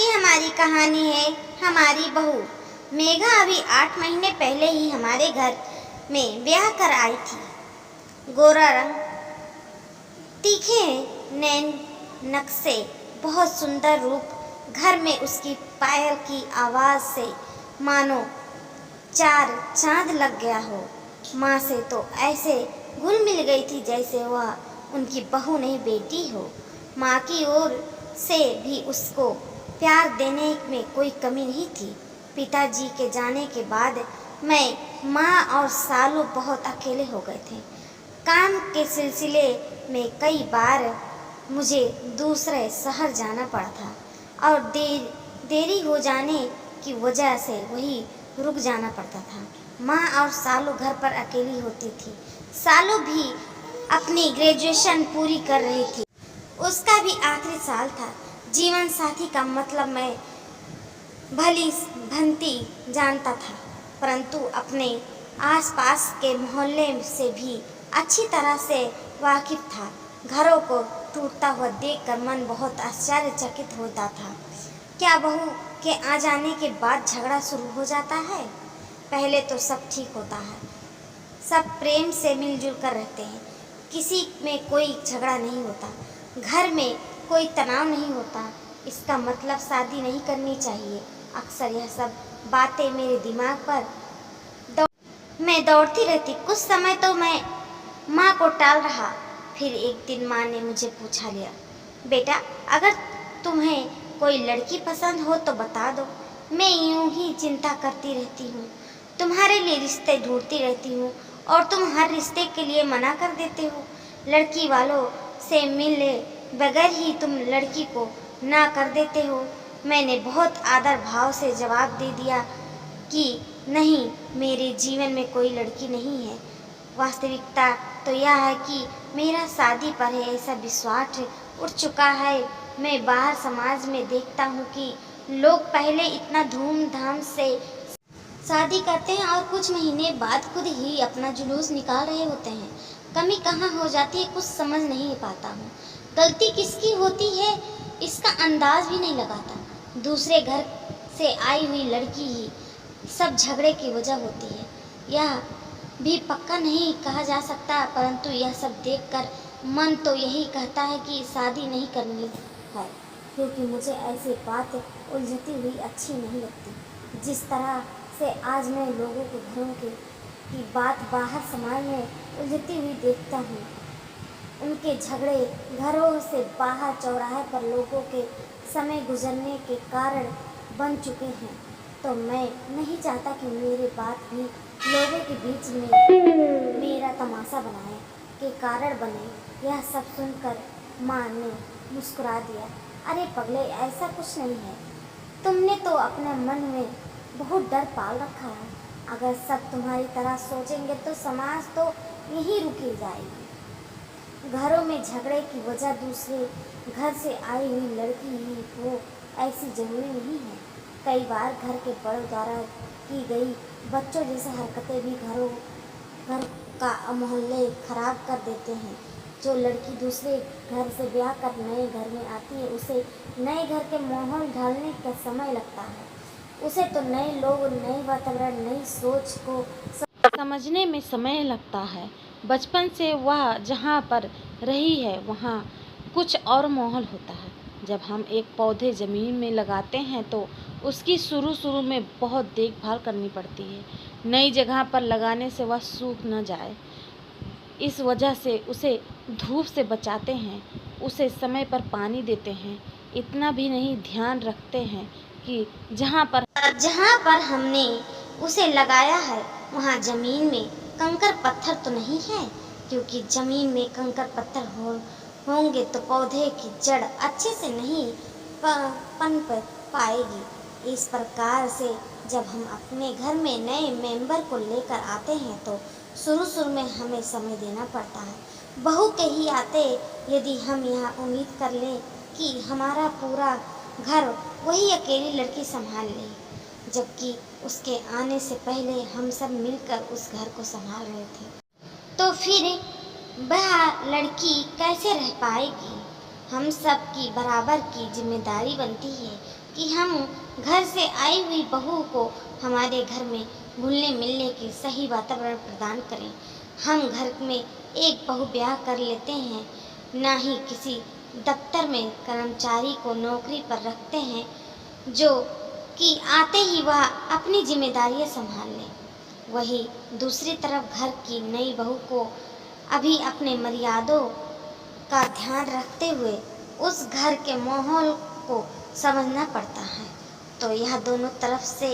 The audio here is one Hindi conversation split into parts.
की हमारी कहानी है हमारी बहू। मेघा अभी 8 महीने पहले ही हमारे घर में ब्याह कर आई थी। गोरा रंग, तीखे नैन नक्शे, बहुत सुंदर रूप। घर में उसकी पायल की आवाज़ से मानो 4 चांद लग गया हो। माँ से तो ऐसे घुल मिल गई थी जैसे वह उनकी बहू नहीं बेटी हो। माँ की ओर से भी उसको प्यार देने में कोई कमी नहीं थी। पिताजी के जाने के बाद मैं, माँ और सालू बहुत अकेले हो गए थे। काम के सिलसिले में कई बार मुझे दूसरे शहर जाना पड़ा था और देरी हो जाने की वजह से वही रुक जाना पड़ता था। माँ और सालू घर पर अकेली होती थी। सालू भी अपनी ग्रेजुएशन पूरी कर रही थी। उसका भी आखिरी साल था। जीवन साथी का मतलब मैं भली भंती जानता था, परंतु अपने आसपास के मोहल्ले से भी अच्छी तरह से वाकिफ था। घरों को टूटता हुआ देखकर मन बहुत आश्चर्यचकित होता था। क्या बहू के आ जाने के बाद झगड़ा शुरू हो जाता है? पहले तो सब ठीक होता है, सब प्रेम से मिलजुल कर रहते हैं, किसी में कोई झगड़ा नहीं होता, घर में कोई तनाव नहीं होता। इसका मतलब शादी नहीं करनी चाहिए। अक्सर यह सब बातें मेरे दिमाग पर मैं दौड़ती रहती। कुछ समय तो मैं माँ को टाल रहा। फिर एक दिन माँ ने मुझे पूछा लिया, बेटा अगर तुम्हें कोई लड़की पसंद हो तो बता दो। मैं यूं ही चिंता करती रहती हूँ, तुम्हारे लिए रिश्ते ढूंढती रहती हूँ और तुम हर रिश्ते के लिए मना कर देते हो। लड़की वालों से मिले बगैर ही तुम लड़की को ना कर देते हो। मैंने बहुत आदर भाव से जवाब दे दिया कि नहीं, मेरे जीवन में कोई लड़की नहीं है। वास्तविकता तो यह है कि मेरा शादी पर है ऐसा विश्वास उठ चुका है। मैं बाहर समाज में देखता हूँ कि लोग पहले इतना धूमधाम से शादी करते हैं और कुछ महीने बाद खुद ही अपना जुलूस निकाल रहे होते हैं। कमी कहाँ हो जाती है कुछ समझ नहीं पाता हूँ। गलती किसकी होती है इसका अंदाज भी नहीं लगाता। दूसरे घर से आई हुई लड़की ही सब झगड़े की वजह होती है, यह भी पक्का नहीं कहा जा सकता, परंतु यह सब देखकर मन तो यही कहता है कि शादी नहीं करनी है, क्योंकि मुझे ऐसी बात उलझती हुई अच्छी नहीं लगती। जिस तरह से आज मैं लोगों के घरों की बात बाहर समाज में उलझती हुई देखता हूँ, उनके झगड़े घरों से बाहर चौराहे पर लोगों के समय गुजरने के कारण बन चुके हैं, तो मैं नहीं चाहता कि मेरी बात भी लोगों के बीच में मेरा तमाशा बनाए के कारण बने। यह सब सुनकर माँ ने मुस्कुरा दिया। अरे पगले, ऐसा कुछ नहीं है। तुमने तो अपने मन में बहुत डर पाल रखा है। अगर सब तुम्हारी तरह सोचेंगे तो समाज तो यहीं रुकी जाएगी। घरों में झगड़े की वजह दूसरे घर से आई हुई लड़की ही हो ऐसी जरूरी नहीं है। कई बार घर के बड़ों द्वारा की गई बच्चों जैसी हरकतें भी घर का मोहल्ले खराब कर देते हैं। जो लड़की दूसरे घर से ब्याह कर नए घर में आती है, उसे नए घर के माहौल ढालने का समय लगता है। उसे तो नए लोग, नए वातावरण, नई सोच को समझने में समय लगता है। बचपन से वह जहाँ पर रही है वहाँ कुछ और माहौल होता है। जब हम एक पौधे ज़मीन में लगाते हैं तो उसकी शुरू में बहुत देखभाल करनी पड़ती है। नई जगह पर लगाने से वह सूख न जाए, इस वजह से उसे धूप से बचाते हैं, उसे समय पर पानी देते हैं। इतना भी नहीं ध्यान रखते हैं कि जहाँ पर हमने उसे लगाया है वहाँ ज़मीन में कंकर पत्थर तो नहीं है, क्योंकि ज़मीन में कंकर पत्थर होंगे तो पौधे की जड़ अच्छे से नहीं पनप पाएगी। इस प्रकार से जब हम अपने घर में नए मेंबर को लेकर आते हैं तो शुरू में हमें समय देना पड़ता है। बहू के ही आते यदि हम यहाँ उम्मीद कर लें कि हमारा पूरा घर वही अकेली लड़की संभाल ले, जबकि उसके आने से पहले हम सब मिलकर उस घर को संभाल रहे थे, तो फिर वह लड़की कैसे रह पाएगी? हम सब की बराबर की जिम्मेदारी बनती है कि हम घर से आई हुई बहू को हमारे घर में घुलने मिलने की सही वातावरण प्रदान करें। हम घर में एक बहू ब्याह कर लेते हैं, ना ही किसी दफ्तर में कर्मचारी को नौकरी पर रखते हैं जो कि आते ही वह अपनी जिम्मेदारियां संभाल ले। वही दूसरी तरफ घर की नई बहू को अभी अपने मर्यादों का ध्यान रखते हुए उस घर के माहौल को समझना पड़ता है। तो यह दोनों तरफ से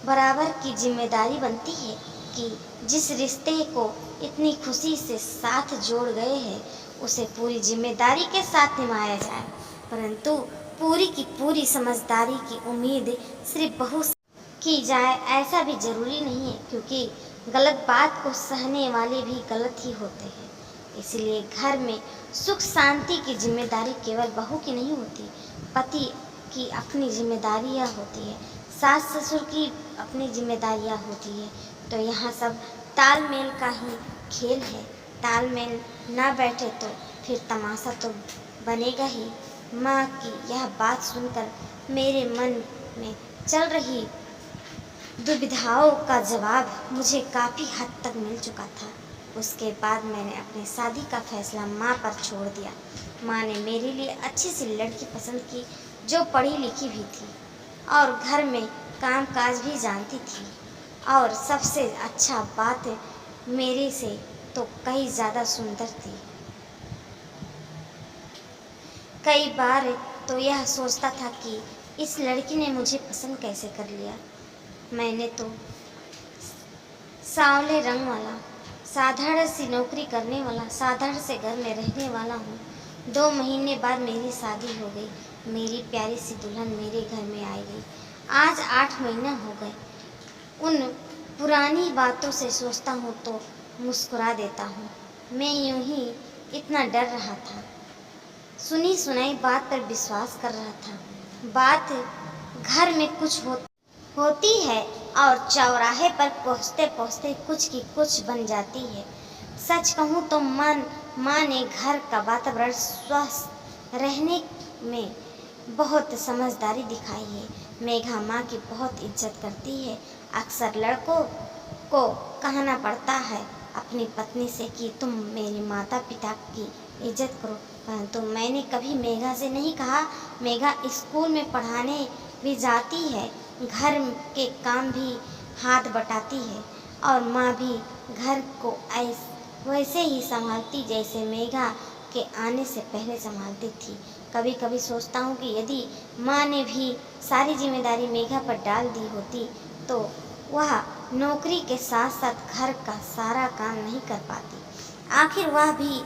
बराबर की जिम्मेदारी बनती है कि जिस रिश्ते को इतनी खुशी से साथ जोड़ गए हैं उसे पूरी जिम्मेदारी के साथ निभाया जाए, परंतु पूरी की पूरी समझदारी की उम्मीद सिर्फ बहू से की जाए ऐसा भी जरूरी नहीं है, क्योंकि गलत बात को सहने वाले भी गलत ही होते हैं। इसलिए घर में सुख शांति की जिम्मेदारी केवल बहू की नहीं होती, पति की अपनी जिम्मेदारियां होती है, सास ससुर की अपनी जिम्मेदारियां होती है। तो यहाँ सब तालमेल का ही खेल है। तालमेल ना बैठे तो फिर तमाशा तो बनेगा ही। माँ की यह बात सुनकर मेरे मन में चल रही दुविधाओं का जवाब मुझे काफ़ी हद तक मिल चुका था। उसके बाद मैंने अपनी शादी का फैसला माँ पर छोड़ दिया। माँ ने मेरे लिए अच्छी सी लड़की पसंद की जो पढ़ी लिखी भी थी और घर में काम काज भी जानती थी, और सबसे अच्छा बात मेरे से तो कहीं ज़्यादा सुंदर थी। कई बार तो यह सोचता था कि इस लड़की ने मुझे पसंद कैसे कर लिया। मैंने तो सांवले रंग वाला, साधारण सी नौकरी करने वाला, साधारण से घर में रहने वाला हूँ। 2 महीने बाद मेरी शादी हो गई। मेरी प्यारी सी दुल्हन मेरे घर में आई गई। आज 8 महीना हो गए। उन पुरानी बातों से सोचता हूँ तो मुस्कुरा देता हूँ। मैं यूं ही इतना डर रहा था, सुनी सुनाई बात पर विश्वास कर रहा था। बात घर में कुछ होती है और चौराहे पर पहुँचते पहुँचते कुछ की कुछ बन जाती है। सच कहूँ तो माँ ने घर का वातावरण स्वस्थ रहने में बहुत समझदारी दिखाई है। मेघा माँ की बहुत इज्जत करती है। अक्सर लड़कों को कहना पड़ता है अपनी पत्नी से कि तुम मेरे माता पिता की इज्जत करो, परंतु मैंने कभी मेघा से नहीं कहा। मेघा स्कूल में पढ़ाने भी जाती है, घर के काम भी हाथ बटाती है और माँ भी घर को वैसे ही संभालती जैसे मेघा के आने से पहले संभालती थी। कभी कभी सोचता हूँ कि यदि माँ ने भी सारी जिम्मेदारी मेघा पर डाल दी होती तो वह नौकरी के साथ साथ घर का सारा काम नहीं कर पाती। आखिर वह भी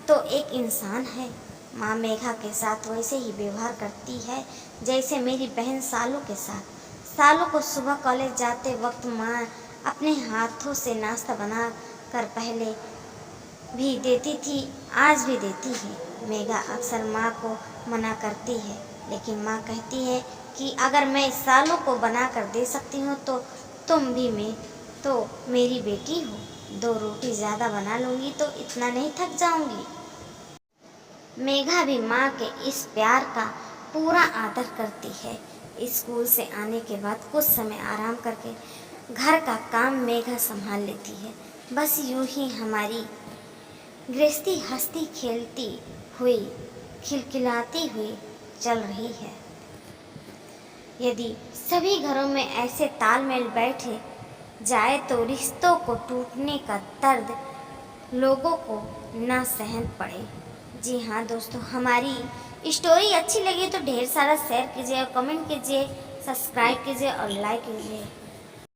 तो एक इंसान है। माँ मेघा के साथ वैसे ही व्यवहार करती है जैसे मेरी बहन सालू के साथ। सालू को सुबह कॉलेज जाते वक्त माँ अपने हाथों से नाश्ता बना कर पहले भी देती थी, आज भी देती है। मेघा अक्सर माँ को मना करती है, लेकिन माँ कहती है कि अगर मैं सालू को बना कर दे सकती हूँ तो तुम भी मेरी बेटी हो। 2 रोटी ज़्यादा बना लूँगी तो इतना नहीं थक जाऊँगी। मेघा भी माँ के इस प्यार का पूरा आदर करती है। स्कूल से आने के बाद कुछ समय आराम करके घर का काम मेघा संभाल लेती है। बस यूं ही हमारी गृहस्थी हंसती खेलती हुई, खिलखिलाती हुई चल रही है। यदि सभी घरों में ऐसे तालमेल बैठे जाए तो रिश्तों को टूटने का दर्द लोगों को ना सहन पड़े। जी हाँ दोस्तों, हमारी स्टोरी अच्छी लगी तो ढेर सारा शेयर कीजिए और कमेंट कीजिए, सब्सक्राइब कीजिए और लाइक कीजिए।